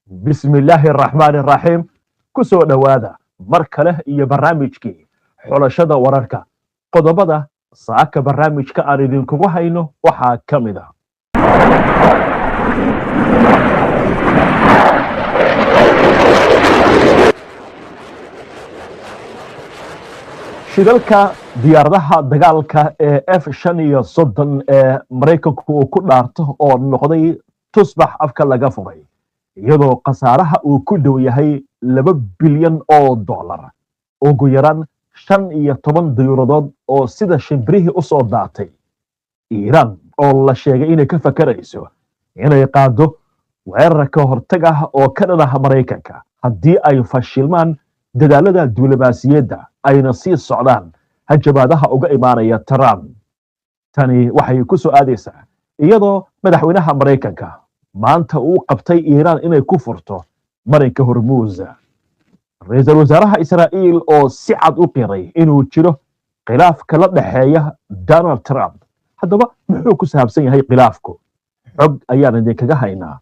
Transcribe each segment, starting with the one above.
بسم الله الرحمن الرحيم كسو دوادا مركله iyo barnaamijkii xulashada wararka qodobada saaka barnaamijka aan idinkugu hayno waxaa kamid ah shidalka diyaaradaha dagaalka ee F-35 ee Mareykanku uu ku dhaarto oo noqday tusbax afka laga furay iyadoo qasaaraha uu ku dhow yahay 2 bilyan oo dollar ugu yaraan 15 diyuuradood oo sida shimbirihii u soo daatay Iiraan oo la sheegay inay ka fakarayso inay qaado weerar ka hortag ah oo ka dhanaha Mareykanka haddii ay fashilmaan dadaalada diblomaasiyadda ayna sii socdaan hanjabaadaha uga imaanaya Trump tani waxay ku soo aadaysaa iyadoo madaxweynaha Mareykanka maanta uu qabtay Iiraan inay ku furto marinka Hormuz ra'iisul wasaaraha Israa'iil oo si cad u qiray inuu jiro khilaaf kala dhaxeeya Donald Trump haddaba muxuu ku saabsan yahay khilaafku xog ayaan idinkaga haynaa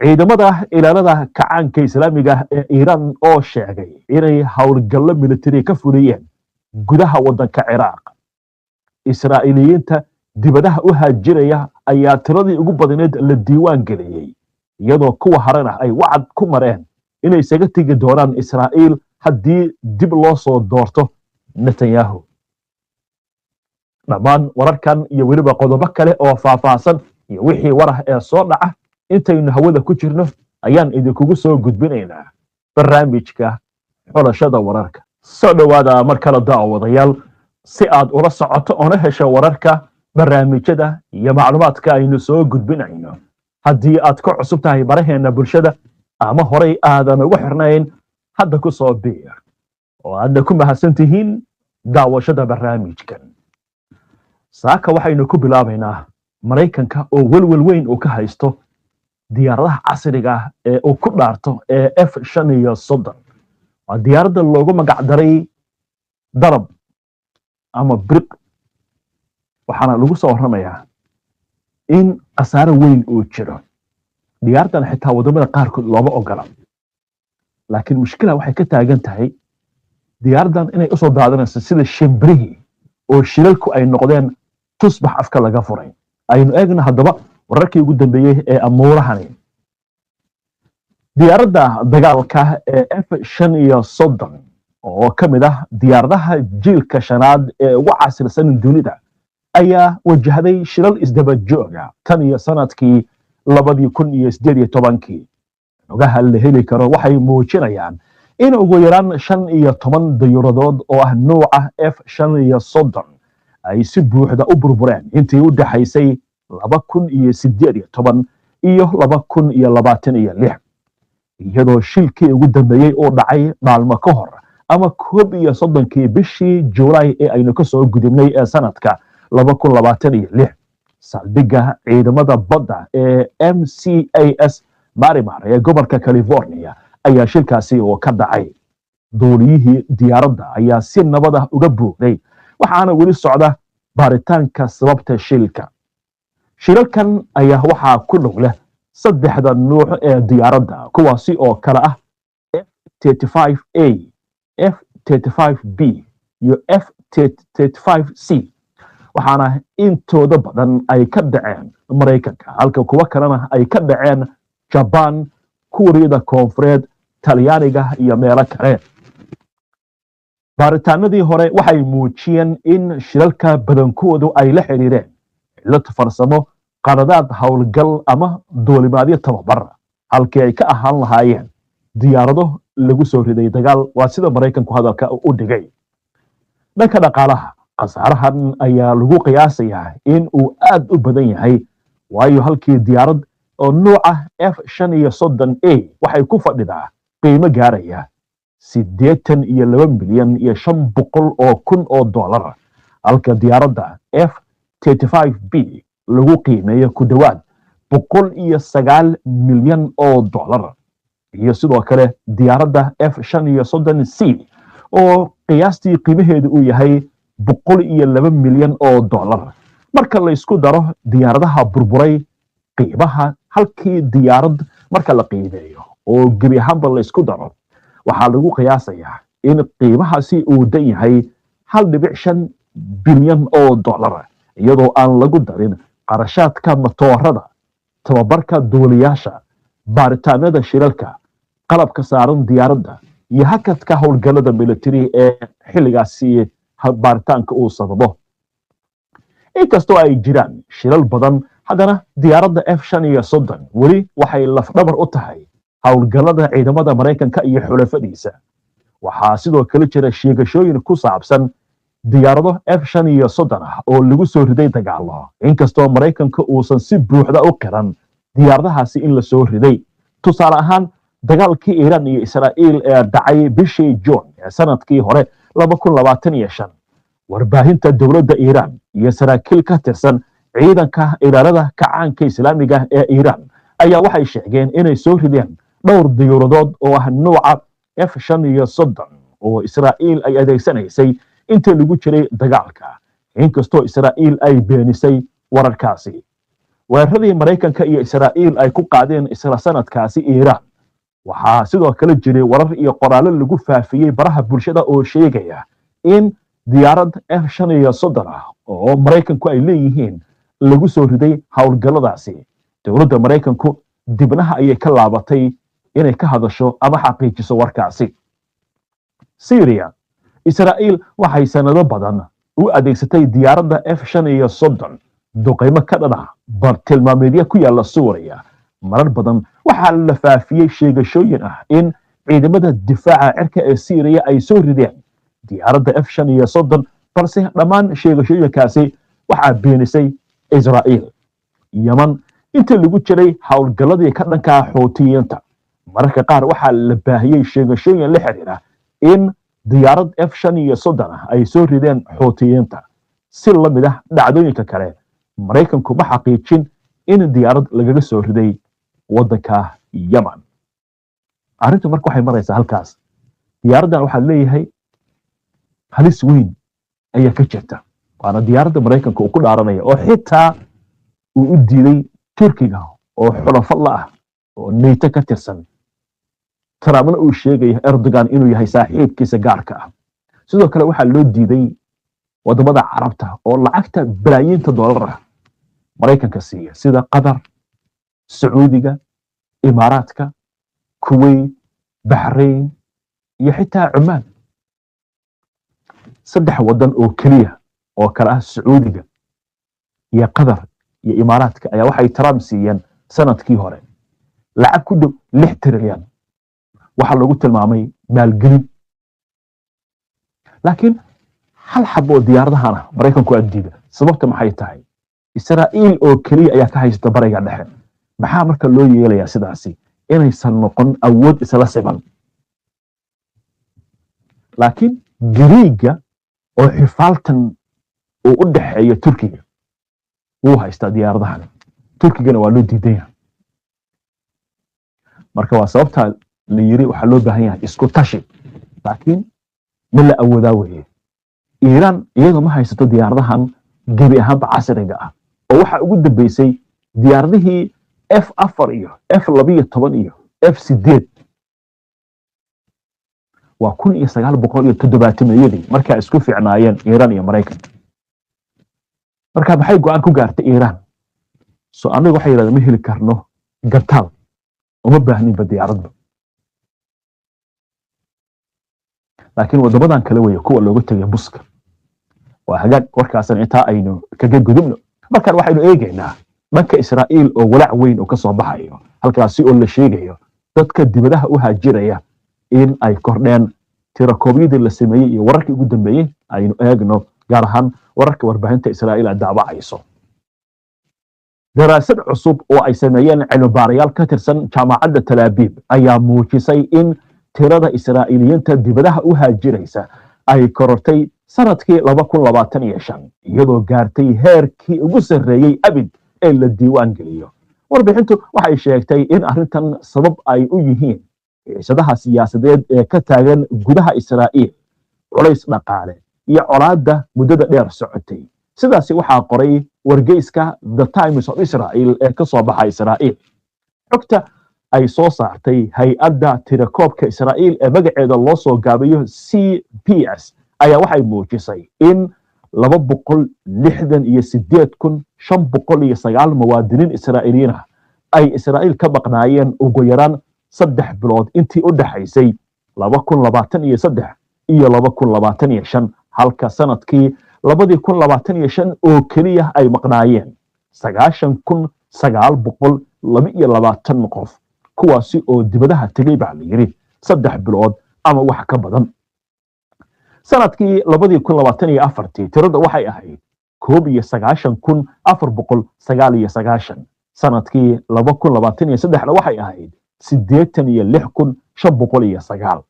ciidamada ilaalada kacaanka islaamiga ee Iiraan oo sheegay inay howlgallo militari ka fuliyeen gudaha wadanka Ciraaq Israa'iiliyiinta dibadaha u haajiraya ayaa tiradii ugu badneed la diiwaan geliyay iyadoo kuwa harana ay wacad ku mareen inay isaga tegi doonaan Israa'iil haddii dib loo soo doorto Netanyahu dhammaan wararkan iyo weliba qodobo kale oo faahfaahsan iyo wixii warah ee soo dhaca intaynu hawada ku jirno ayaan idinkugu soo gudbinaynaa barnaamijka xulashada wararka soo dhawaada mar kale daawadayaal si aad ula socoto oo hesho wararka barnaamijyada iyo macluumaadka aynu soo gudbinayno haddii aad ku cusub tahay baraheena bulshada ama horay aadan ugu xirnayn hadda ku soo biir oo aadna ku mahadsantihiin daawashada barnaamijkan saaka waxaynu ku bilaabaynaa Mareykanka oo welwel weyn uu ka haysto diyaaradaha casriga ah ee uu ku dhaarto ee F-35 waa diyaaradda loogu magac daray darab ama briq waxaana lagu soo warramayaa in qasaare weyn uu jiro diyaaraddan xitaa wadamada qaarkood looma ogola laakiin mushkilada waxay ka taagan tahay diyaaraddan inay u soo daadanayso sida shimbirihii oo shilalku ay noqdeen tusbax afka laga furay aynu eegna haddaba wararkii ugu dambeeyay ee amuurahani diyaaradda dagaalka ee F-35 oo ka mid ah diyaaradaha jiilka shanaad ee ugu casrisan dunida ayaa wajahday shilal isdaba jooga tan iyo sanadkii 2018 ogaha la heli karo waxay muujinayaan in ugu yaraan 15 diyuuradood oo ah nooca F-35 ay si buuxda u burbureen intii u dhaxaysay 2018 iyo 2026 iyadoo shilkii ugu dambeeyay oo dhacay maalmo ka hor ama 31 bishii July ee aynu ka soo gudubnay ee sanadka 2026 saldhigga ciidamada badda ee MCAS Marimar ee gobolka California ayaa shilkaasi oo ka dhacay duuliyihii diyaaradda ayaa si nabad ah uga buuday waxaana weli socda baaritaanka sababta shilka shilalkan ayaa waxaa ku lug leh saddexda nooc ee diyaaradda kuwaasi oo kala ah F-35A F-35B iyo F-35C waxaana intooda badan ay ka dhaceen Mareykanka halka kuwa kalena ay ka dhaceen Japan Kuuriyada Koonfureed Talyaaniga iyo meelo kale baaritaanadii hore waxay muujiyeen in shilalka badankoodu ay la xiriireen cillad farsamo qaladaad howlgal ama duulimaadyo tababar halkii ay ka ahaan lahaayeen diyaarado lagu soo riday dagaal waa sida Mareykanku hadalka u dhigay dhanka dhaqaalaha qasaarahan ayaa lagu qiyaasayaa in uu aad u badan yahay waayo halkii diyaarad oo nooca F-35A waxay ku fadhidaa qiimo gaaraya 82 milyan iyo 500 oo kun oo dollar halka diyaaradda F-35B lagu qiimeeyo ku dhawaad 109 milyan oo dollar iyo sidoo kale diyaaradda F-35C oo qiyaastii qiimaheedu uu yahay 102 milyan oo dollar marka la isku daro diyaaradaha burburay qiimaha halkii diyaarad marka la qiimeeyo oo gebi ahaanba la isku daro waxaa lagu qiyaasayaa in qiimahaasi uu dan yahay 1.5 bilyan oo dollar iyadoo aan lagu darin qarashaadka matoorada tababarka duuliyaasha baaritaanada shiralka qalabka saaran diyaaradda iyo hakadka howlgallada military ee xilligaasi baaritaanka uu sababo inkastoo ay jiraan shilal badan haddana diyaaradda F-35 weli waxay lafdhabar u tahay howlgallada ciidamada Mareykanka iyo xulafadiisa waxaa sidoo kale jira sheegashooyin ku saabsan diyaarado F-35 oo lagu soo riday dagaalo inkastoo Mareykanka uusan si buuxda u qiran diyaaradahaasi in la soo riday tusaale ahaan dagaalkii Iran iyo Israa'iil ee dhacay bishii June ee sanadkii hore 2025 warbaahinta dowladda Iran iyo saraakiil ka tirsan ciidanka ilaalada kacaanka Islaamiga ee Iran ayaa waxay sheegeen inay soo rideen dhowr diyaaradood oo ah nooca F-35 oo Israa'iil ay adeegsanaysay intii lagu jiray dagaalka inkastoo Israa'iil ay beenisay wararkaasi weeraradii Mareykanka iyo Israa'iil ay ku qaadeen isla sanadkaasi Iran waxaa sidoo kale jiray warar iyo qoraallo lagu faafiyay baraha bulshada oo sheegaya in diyaarad F-35 oo Mareykanku ay leeyihiin lagu soo riday howlgalladaasi dowladda Mareykanku dibnaha ayay ka laabatay inay ka hadasho ama xaqiijiso warkaasi Syria Israa'iil waxay sanado badan u adeegsatay diyaaradda F-35 duqeymo ka dhana bartilmaameedyo ku yaala Suuriya marar badan waxaa la faafiyay sheegashooyin ah in ciidamada difaaca cirka ee Syria ay soo rideen diyaaradda F-35 balse dhammaan sheegashooyinkaasi waxaa beenisay Israa'iil Yemen intii lagu jiray howlgalladii ka dhanka Xuutiyiinta mararka qaar waxaa la baahiyay sheegashooyin la xiriira in diyaarad F-35 ay soo rideen Xuutiyiinta si la mid ah dhacdooyinka kale Mareykanku ma xaqiijin in diyaarad lagaga soo riday waddanka Yemen arrintu marka waxay maraysaa halkaas diyaaraddan waxaa leeyahay halis weyn ayaa ka jirta waana diyaaradda Mareykanka uu ku dhaaranaya oo xitaa uu u diiday Turkiga oo xulafo la ah oo NATO ka tirsan Trumpna uu sheegay Erdogan inuu yahay saaxiibkiisa gaarka ah sidoo kale waxaa loo diiday wadamada Carabta oo lacagta bilaayiinta dollar ah Mareykanka siiya sida Qatar Sacuudiga Imaaraadka Kuwait Bahrain iyo xitaa Oman saddex wadan oo kaliya oo kala ah Sacuudiga iyo Qatar iyo Imaaraadka ayaa waxay Trump siiyeen sanadkii hore lacag ku dhow 6 trilyan waxa lagu tilmaamay maalgelin laakiin hal xabo diyaaradahana Mareykanku waa diiday sababta maxay tahay Israa'iil oo kaliya ayaa ka haysta bariga dhexe maxaa marka loo yeelayaa sidaasi inaysan noqon awood isla siman laakiin Giriiga oo xifaaltan uu u dhaxeeyo Turkiga uu haysta diyaaradahan Turkigana waa loo diidaya marka waa sababta la yiri waxa loo baahan yahay isku tashi laakiin ma la awoodaa weeye Iran iyadoo ma haysato diyaaradahan gebi ahaanba casriga ah oo waxa ugu dambeysay diyaaradihii F4 iyo F12 iyo F8 waa 1970 markaa isku fiicnaayeen Iran iyo Mareykan marka maxay go'aan ku gaartay Iran soo anigu waxay yiraahdeen ma heli karno gartaal uma baahnin diyaaradda laakiin wadamadan kale way kuwa looga tagay buska waa hagaag warkaasan inta aynu kaga gudubno markaan waxaynu eegaynaa dhanka Israa'iil oo walaac weyn oo ka soo baxayo halkaasi oo la sheegayo dadka dibadaha u haajiraya in ay kordheen tirakoobyadii la sameeyay iyo wararkii ugu dambeeyay aynu eegno gaar ahaan wararka warbaahinta Israa'iil ay daabacayso daraasad cusub oo ay sameeyeen cilmi baarayaal ka tirsan jaamacadda Tel Aviv ayaa muujisay in tirada Israa'iiliyiinta dibadaha u haajiraysa ay korortay sanadkii 2025 iyadoo gaartay heerkii ugu sarreeyay abid ee la diiwaan geliyo warbixintu waxay sheegtay in arrintan sabab ay u yihiin xiisadaha siyaasadeed ee ka taagan gudaha Israa'iil culays dhaqaale iyo colaadda muddada dheer socotay sidaasi waxaa qoray wargeyska The Times of Israel ee ka soo baxay Israa'iil xogta ay soo saartay hay-adda tirakoobka Israa'iil ee magaceeda loo soo gaabiyo CPS ayaa waxay muujisay in 268,509 muwaadiniin Israa'iiliyiin ah ay Israa'iil ka maqnaayeen ugu yaraan 3 bilood intii u dhaxaysay 2023 iyo 2025 halka sanadkii 2025 oo keliya ay maqnaayeen 9,922 qof kuwaasi oo dibadaha tegay baa la yiri 3 bilood ama wax ka badan. sanadkii 2024 tirada waxay ahayd 9,499 sanadkii 2023 waxay ahayd 86,509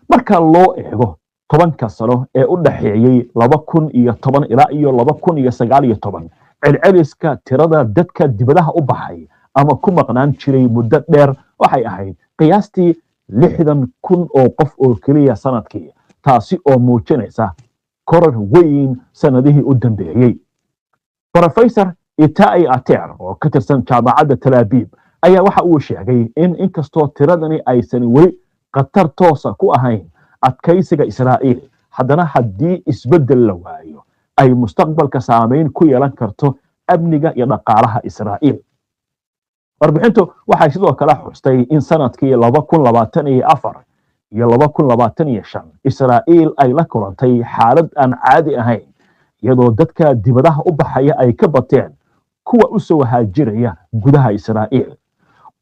marka loo eego 10 sano ee u dhaxeeyay 2010 ilaa iyo 2019 celceliska tirada dadka dibadaha u baxay ama ku maqnaan jiray muddo dheer waxay ahayd qiyaastii 60,000 oo qof oo keliya sanadkii taasi oo muujinaysa koror weyn sanadihii u dambeeyay. Professor Itai Ater oo ka tirsan jaamacadda Tel Aviv ayaa waxa uu sheegay in inkastoo tiradani aysan weli qatar toosa ku ahayn adkaysiga Israa'iil haddana haddii isbeddel la waayo ay mustaqbalka saameyn ku yeelan karto amniga iyo dhaqaalaha Israa'iil. warbixintu waxay sidoo kale xustay in sanadkii 2024 iyo 2025 Israa'iil ay la kulantay xaalad aan caadi ahayn iyadoo dadka dibadaha u baxaya ay ka bateen kuwa u soo haajiraya gudaha Israa'iil.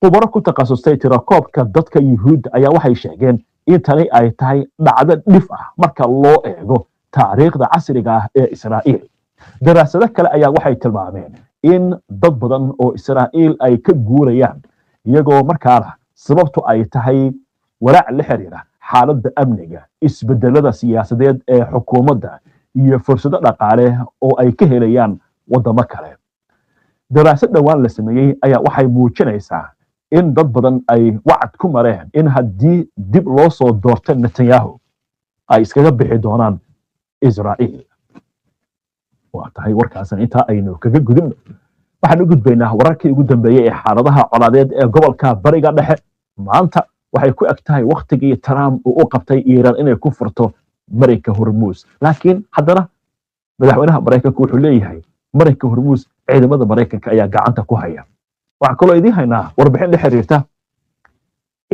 khubaro ku takhasustay tirakoobka dadka Yuhuud ayaa waxay sheegeen in tani ay tahay dhacdo dhif ah marka loo eego taariikhda casriga ah ee Israa'iil. daraasado kale ayaa waxay tilmaameen in dad badan oo Israa'iil ay ka guurayaan iyagoo markaana sababtu ay tahay walaac la xiriira xaaladda amniga, isbedelada siyaasadeed ee xukuumadda iyo fursado dhaqaale oo ay ka helayaan wadamo kale. daraasad dhowaan la sameeyey ayaa waxay muujinaysaa in dad badan ay wacd ku mareen in haddii dib loo soo doorto Netanyahu ay iskaga bixi doonaan Israa'iil. waa tahay warkaasan intaa aynu kaga gudubno waxaan u gudbaynaa wararkii ugu dambeeyay ee xaaladaha colaadeed ee gobolka bariga dhexe. maanta waxay ku eg tahay waqtigii Trump uu u qabtay Iiraan inay ku furto marinka Hormuz, laakiin haddana madaxweynaha Mareykanku wuxuu leeyahay marinka Hormuz ciidamada Mareykanka ayaa gacanta ku haya. waxaan kaloo idiin haynaa warbixin la xiriirta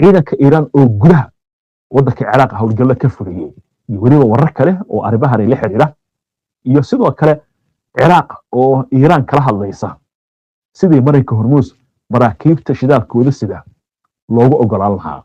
ciidanka Iiraan oo gudaha waddanka Ciraaq howlgallo ka fuliyay iyo weliba warar kale oo arrimahan la xiriira iyo sidoo kale Ciraaq oo Iiraan kala hadlaysa sidii marinka Hormuz maraakiibta shidaalkooda sida loogu ogolaan lahaa.